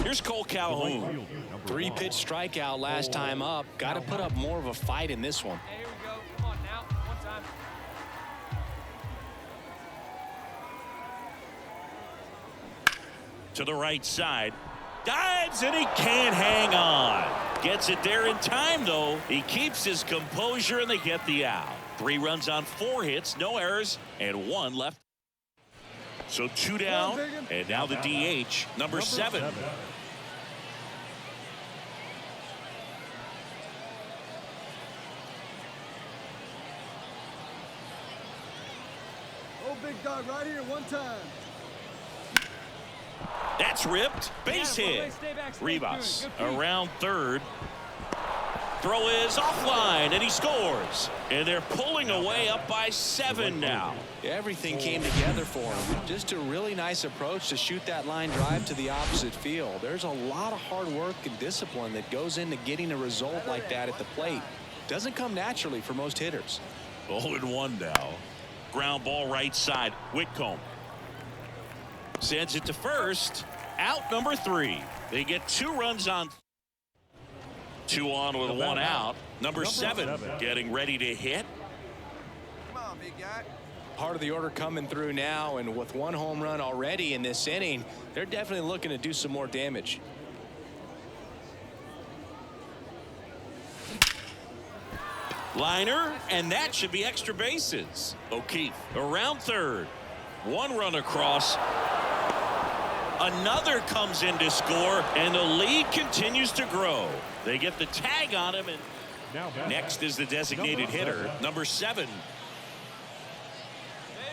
Speaker 2: Here's Cole Calhoun.
Speaker 4: 3-pitch strikeout last time up. Got to put up more of a fight in this one.
Speaker 8: Hey, here we go. Come on now. One time.
Speaker 2: To the right side. Dives and he can't hang on. Gets it there in time, though. He keeps his composure and they get the out. 3 runs on 4 hits, no errors, and 1 left. So 2 down, and now the DH, number 7.
Speaker 6: Oh, big dog, right here, one time.
Speaker 2: That's ripped. Base
Speaker 8: Yeah,
Speaker 2: hit.
Speaker 8: Rivas, stay back, stay
Speaker 2: Rivas
Speaker 8: good. Good feet.
Speaker 2: around third. Throw is offline, and he scores. And they're pulling away up by 7 now.
Speaker 4: Everything came together for him. Just a really nice approach to shoot that line drive to the opposite field. There's a lot of hard work and discipline that goes into getting a result like that at the plate. Doesn't come naturally for most hitters.
Speaker 2: 0-1 now. Ground ball right side. Whitcomb sends it to first. Out number 3. They get 2 runs on. 2 on with 1 out. Number 7 getting ready to hit.
Speaker 6: Come on, big guy.
Speaker 4: Part of the order coming through now, and with 1 home run already in this inning, they're definitely looking to do some more damage.
Speaker 2: Liner, and that should be extra bases. O'Keefe around third. 1 run across. Another comes in to score, and the lead continues to grow. They get the tag on him, and next is the designated hitter, number 7.
Speaker 8: Here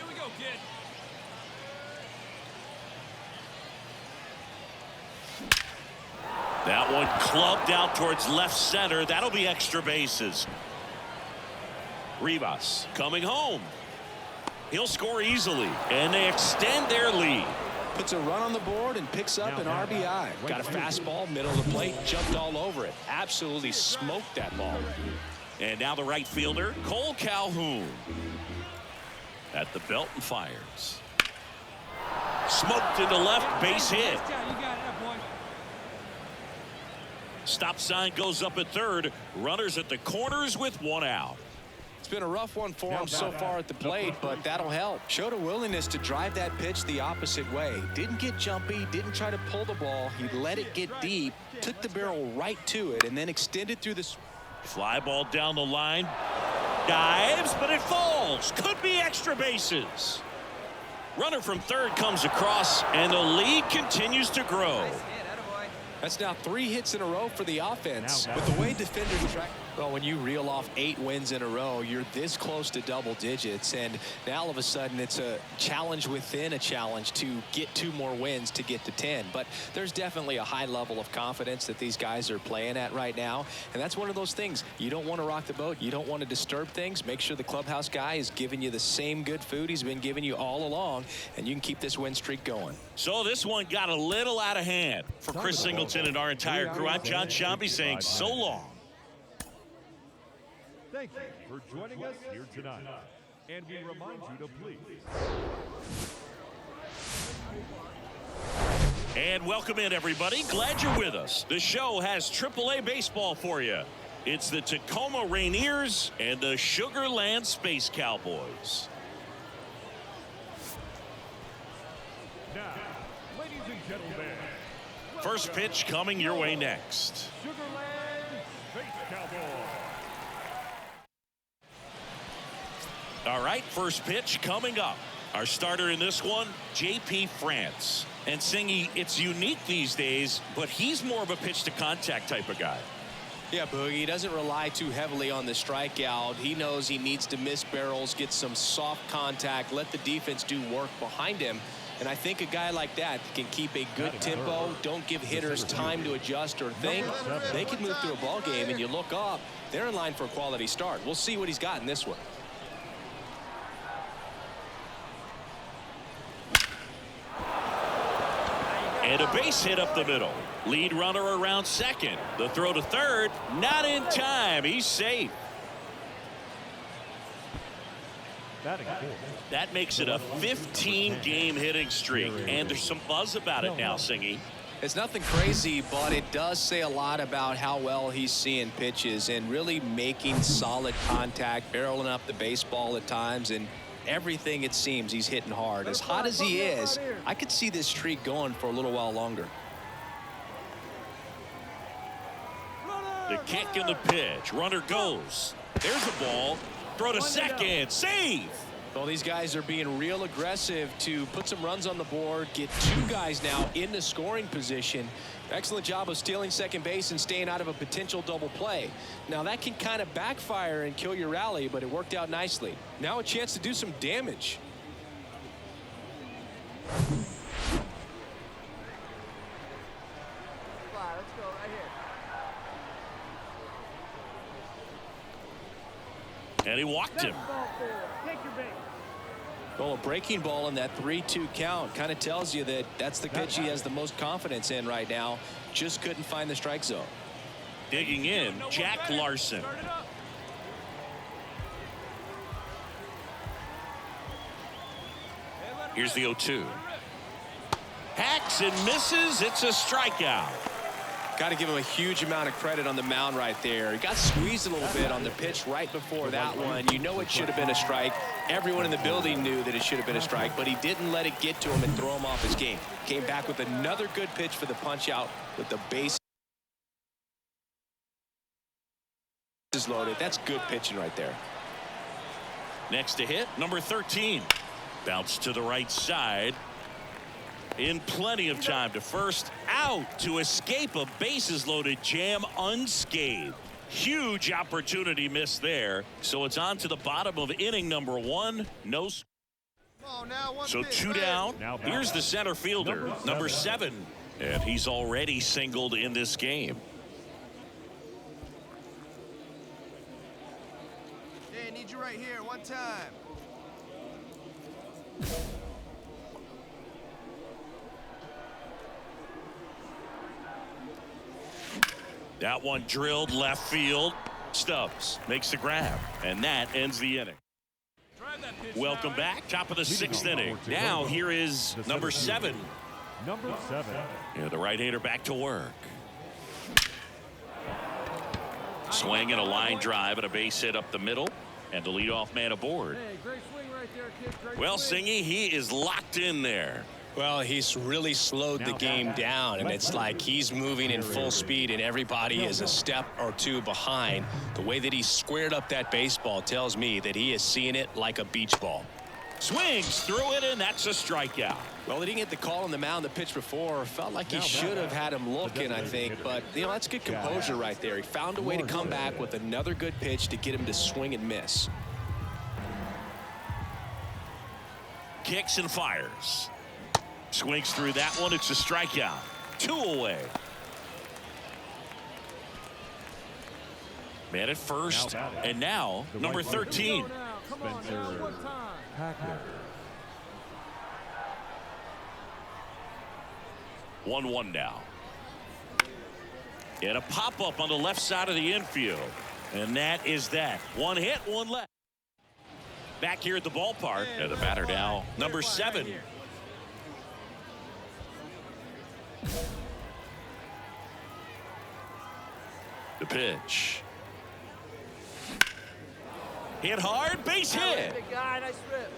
Speaker 8: we go, kid.
Speaker 2: That one clubbed out towards left center. That'll be extra bases. Rivas coming home. He'll score easily, and they extend their lead.
Speaker 4: Puts a run on the board and picks up an RBI. Got a fastball, middle of the plate, jumped all over it. Absolutely smoked that ball.
Speaker 2: And now the right fielder, Cole Calhoun. At the belt and fires. Smoked into left, base hit.
Speaker 8: You got it, boy.
Speaker 2: Stop sign goes up at third. Runners at the corners with 1 out.
Speaker 4: It's been a rough one for him so far at the plate, but that'll help. Showed a willingness to drive that pitch the opposite way. Didn't get jumpy, didn't try to pull the ball. He let it get deep, took the barrel right to it, and then extended through the...
Speaker 2: Fly ball down the line. Dives, but it falls. Could be extra bases. Runner from third comes across, and the lead continues to grow.
Speaker 4: That's now 3 hits in a row for the offense. With the way defenders track. Well, when you reel off 8 wins in a row, you're this close to double digits, and now all of a sudden it's a challenge within a challenge to get 2 more wins to get to 10. But there's definitely a high level of confidence that these guys are playing at right now, and that's one of those things. You don't want to rock the boat. You don't want to disturb things. Make sure the clubhouse guy is giving you the same good food he's been giving you all along, and you can keep this win streak going.
Speaker 2: So this one got a little out of hand. For Chris Singleton and our entire crew, I'm John Sciambi saying so long.
Speaker 3: Thank you for joining us here tonight. And we remind you to please.
Speaker 2: And welcome in, everybody. Glad you're with us. The show has AAA baseball for you. It's the Tacoma Rainiers and the Sugar Land Space Cowboys.
Speaker 3: Now, ladies and gentlemen,
Speaker 2: First pitch coming your way next.
Speaker 3: Sugarland Space Cowboys.
Speaker 2: All right, first pitch coming up. Our starter in this one, J.P. France. And Singy, it's unique these days, but he's more of a pitch-to-contact type of guy.
Speaker 4: Yeah, Boogie, he doesn't rely too heavily on the strikeout. He knows he needs to miss barrels, get some soft contact, let the defense do work behind him. And I think a guy like that can keep a good tempo, don't give hitters time to adjust or think. They can move through a ball game, and you look up, they're in line for a quality start. We'll see what he's got in this one.
Speaker 2: And a base hit up the middle. Lead runner around second. The throw to third, not in time. He's safe. That makes it a 15-game hitting streak. And there's some buzz about it now, Singy.
Speaker 4: It's nothing crazy, but it does say a lot about how well he's seeing pitches and really making solid contact, barreling up the baseball at times, and everything it seems he's hitting hard. As hot as he is, I could see this streak going for a little while longer.
Speaker 2: The kick and the pitch. Runner goes. There's the ball. Throw to second. Save.
Speaker 4: Well, these guys are being real aggressive to put some runs on the board, get 2 guys now in the scoring position. Excellent job of stealing second base and staying out of a potential double play. Now that can kind of backfire and kill your rally, but it worked out nicely. Now a chance to do some damage.
Speaker 5: Let's go right here.
Speaker 2: And he walked him.
Speaker 7: Take your base.
Speaker 4: Well, a breaking ball in that 3-2 count kind of tells you that that's the pitch he has the most confidence in right now. Just couldn't find the strike zone.
Speaker 2: Digging in, Jack Larson. Here's the 0-2. Hacks and misses. It's a strikeout.
Speaker 4: Got to give him a huge amount of credit on the mound right there. He got squeezed a little bit on the pitch right before that one. You know it should have been a strike. Everyone in the building knew that it should have been a strike, but he didn't let it get to him and throw him off his game. Came back with another good pitch for the punch out with the base is loaded. That's good pitching right there.
Speaker 2: Next to hit, number 13. Bounce to the right side. In plenty of time to first, out to escape a bases loaded jam unscathed. Huge opportunity missed there. So it's on to the bottom of inning number 1. No. So 2 down. Here's the center fielder, number 7. And he's already singled in this game.
Speaker 6: Hey, I need you right here, one time.
Speaker 2: That one drilled left field. Stubbs makes the grab, and that ends the inning. Welcome back. Top of the sixth inning. Now here is number 7.
Speaker 3: Number 7.
Speaker 2: Yeah, the right-hander back to work. Swing and a line drive and a base hit up the middle, and the leadoff man aboard.
Speaker 8: Hey, great swing right there, kid. Great
Speaker 2: Well,
Speaker 8: swing.
Speaker 2: Singy, he is locked in there.
Speaker 4: Well, he's really slowed the game down, and it's like he's moving in full speed, and everybody is a step or two behind. The way that he squared up that baseball tells me that he is seeing it like a beach ball.
Speaker 2: Swings through it, and that's a strikeout.
Speaker 4: Well, he didn't get the call on the mound the pitch before. Felt like he should have had him looking, I think. But, you know, that's good composure right there. He found a way to come back with another good pitch to get him to swing and miss.
Speaker 2: Kicks and fires. Swings through that one. It's a strikeout. 2 away. Man at first, and now number 13.
Speaker 8: Come on now, one time.
Speaker 3: Hackett.
Speaker 2: 1-1 now. And a pop-up on the left side of the infield. And that is that. 1 hit, 1 left. Back here at the ballpark. And the batter now, number 7. The pitch. Hit hard, base hit.
Speaker 5: Big guy, nice rip.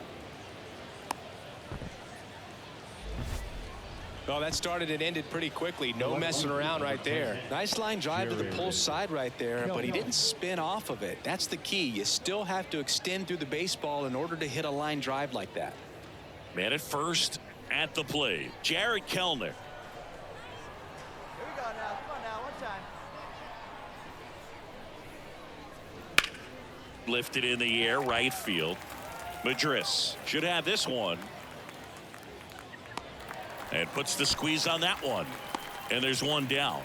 Speaker 4: Well, that started and ended pretty quickly. No messing around right there. Nice line drive to the pull side right there, but he didn't spin off of it. That's the key. You still have to extend through the baseball in order to hit a line drive like that.
Speaker 2: Man at first at the plate. Jared Kellner.
Speaker 5: Here we go now. Come on now, one time.
Speaker 2: Lifted in the air, right field. Madris should have this one. And puts the squeeze on that one. And there's one down.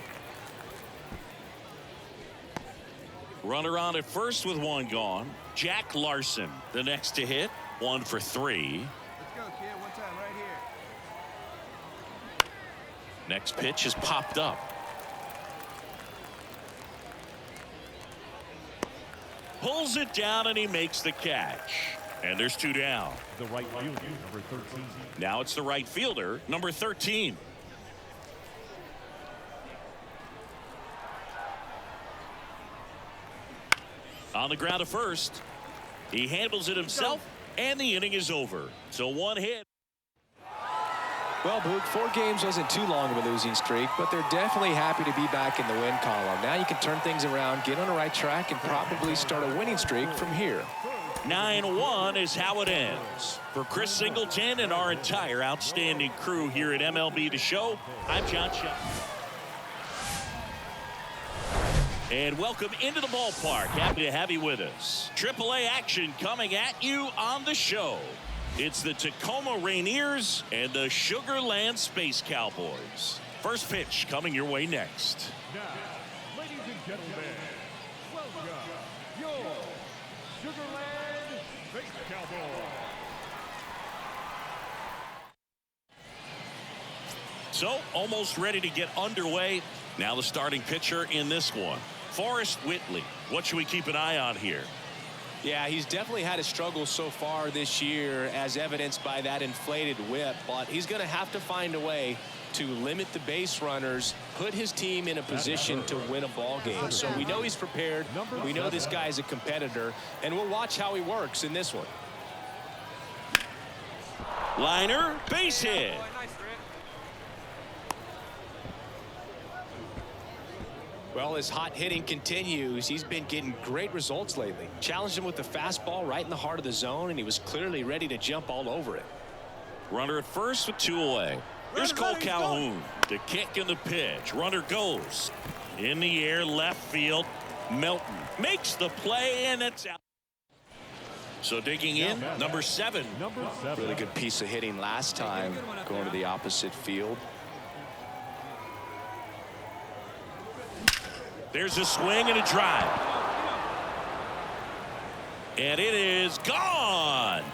Speaker 2: Runner on at first with one gone. Jack Larson, the next to hit. 1 for 3.
Speaker 6: Let's go, kid, one time right here.
Speaker 2: Next pitch is popped up. Pulls it down and he makes the catch. And there's 2 down.
Speaker 3: The right fielder, number 13.
Speaker 2: Now it's the right fielder, number 13. On the ground at first. He handles it himself, and the inning is over. So 1 hit.
Speaker 4: Well, Boog, 4 games wasn't too long of a losing streak, but they're definitely happy to be back in the win column. Now you can turn things around, get on the right track, and probably start a winning streak from here.
Speaker 2: 9-1 is how it ends. For Chris Singleton and our entire outstanding crew here at MLB The Show, I'm John Shelton. And welcome into the ballpark. Happy to have you with us. AAA action coming at you on the show. It's the Tacoma Rainiers and the Sugar Land Space Cowboys. First pitch coming your way next.
Speaker 3: Now, ladies and gentlemen, welcome your Sugar Land Space Cowboys.
Speaker 2: So, almost ready to get underway. Now the starting pitcher in this one, Forrest Whitley. What should we keep an eye on here?
Speaker 4: Yeah, he's definitely had a struggle so far this year, as evidenced by that inflated whip, but he's going to have to find a way to limit the base runners, put his team in a position to win a ball game. So we know he's prepared. We know this guy's a competitor, and we'll watch how he works in this one.
Speaker 2: Liner, base hit.
Speaker 8: Nice rip.
Speaker 4: Well, as hot hitting continues, he's been getting great results lately. Challenged him with the fastball right in the heart of the zone, and he was clearly ready to jump all over it.
Speaker 2: Runner at first with 2 away. Here's Cole Calhoun. The kick and the pitch. Runner goes. In the air, left field. Melton makes the play, and it's out. So digging in, number 7.
Speaker 3: Number 7.
Speaker 4: Really good piece of hitting last time, going to the opposite field.
Speaker 2: There's a swing and a drive. And it is gone.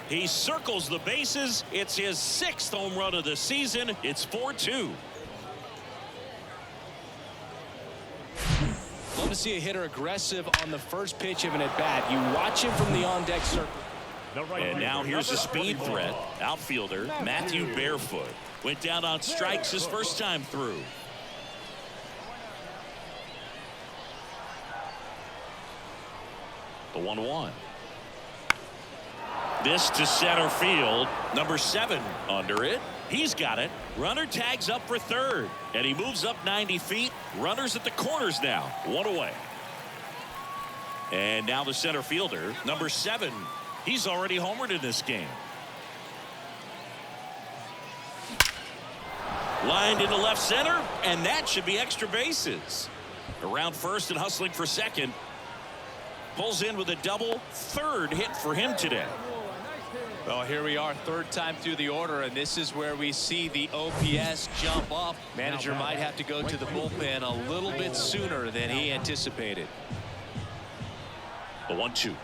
Speaker 2: He circles the bases. It's his 6th home run of the season. It's 4-2.
Speaker 4: Love to see a hitter aggressive on the first pitch of an at-bat. You watch him from the on-deck circle.
Speaker 2: And now here's a speed threat. Outfielder Matthew Barefoot went down on strikes his first time through. The 1-1. This to center field. Number 7 under it. He's got it. Runner tags up for third. And he moves up 90 feet. Runners at the corners now. 1 away. And now the center fielder. Number 7. He's already homered in this game. Lined into left center. And that should be extra bases. Around first and hustling for second. Pulls in with a double. 3rd hit for him today.
Speaker 4: Well, here we are, 3rd time through the order, and this is where we see the OPS jump up. Manager might have to go to the bullpen a little bit sooner than he anticipated.
Speaker 2: The 1-2.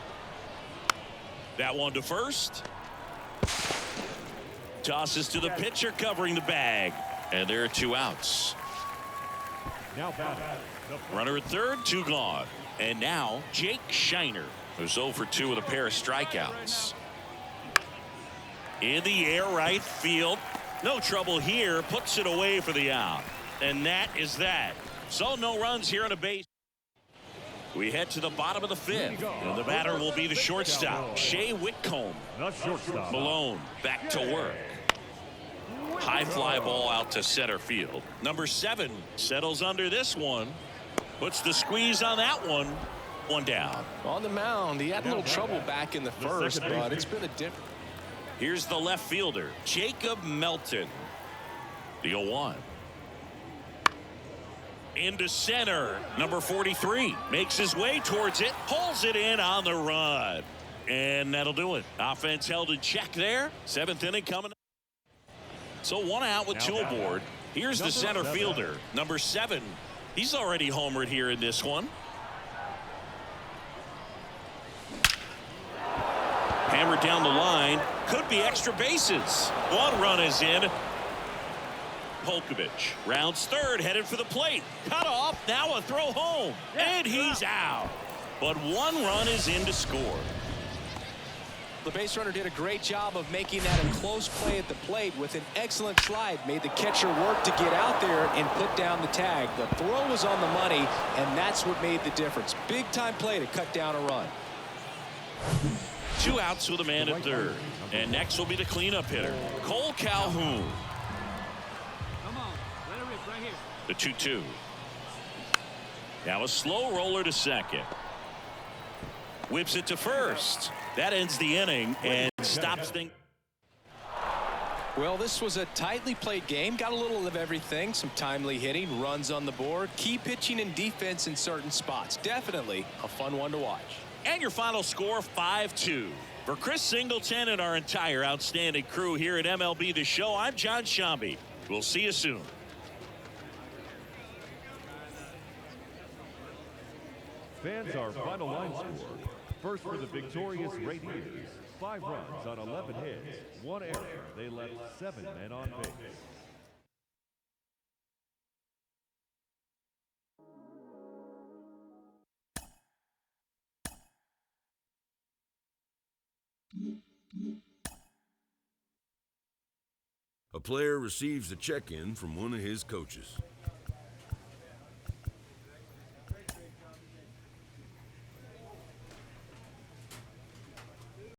Speaker 2: That one to first. Tosses to the pitcher covering the bag. And there are 2 outs.
Speaker 3: Now batting.
Speaker 2: Runner at third, 2 gone. And now Jake Shiner, who's 0 for 2 with a pair of strikeouts. In the air right field. No trouble here. Puts it away for the out. And that is that. So no runs here on a base. We head to the bottom of the 5th. And the batter will be the shortstop, Shea Whitcomb.
Speaker 3: The shortstop.
Speaker 2: Malone back to work. High fly ball out to center field. Number 7 settles under this one. Puts the squeeze on that one. 1 down.
Speaker 4: On the mound, he had a little trouble back in the first, but it's been a different.
Speaker 2: Here's the left fielder, Jacob Melton. The 0-1. Into center. Number 43 makes his way towards it. Pulls it in on the run. And that'll do it. Offense held in check there. 7th inning coming. So 1 out with 2 aboard. Here's the center fielder, number 7. He's already homered here in this one. Hammered down the line. Could be extra bases. 1 run is in. Polkovich rounds third, headed for the plate. Cut off. Now a throw home. And he's out. But 1 run is in to score.
Speaker 4: The base runner did a great job of making that a close play at the plate with an excellent slide. Made the catcher work to get out there and put down the tag. The throw was on the money, and that's what made the difference. Big time play to cut down a run.
Speaker 2: 2 outs with a man at third. And next will be the cleanup hitter, Cole Calhoun.
Speaker 8: Come on, let it rip right here.
Speaker 2: The 2-2. Now a slow roller to second. Whips it to first. That ends the inning and stops things.
Speaker 4: Well, this was a tightly played game. Got a little of everything. Some timely hitting, runs on the board, key pitching and defense in certain spots. Definitely a fun one to watch.
Speaker 2: And your final score, 5-2. For Chris Singleton and our entire outstanding crew here at MLB The Show, I'm John Shambi. We'll see you soon.
Speaker 3: Fans, our final line score. First for the victorious Radiators. 5 runs on 11 hits. 1 error. They left 7 men on base.
Speaker 9: A player receives a check-in from one of his coaches.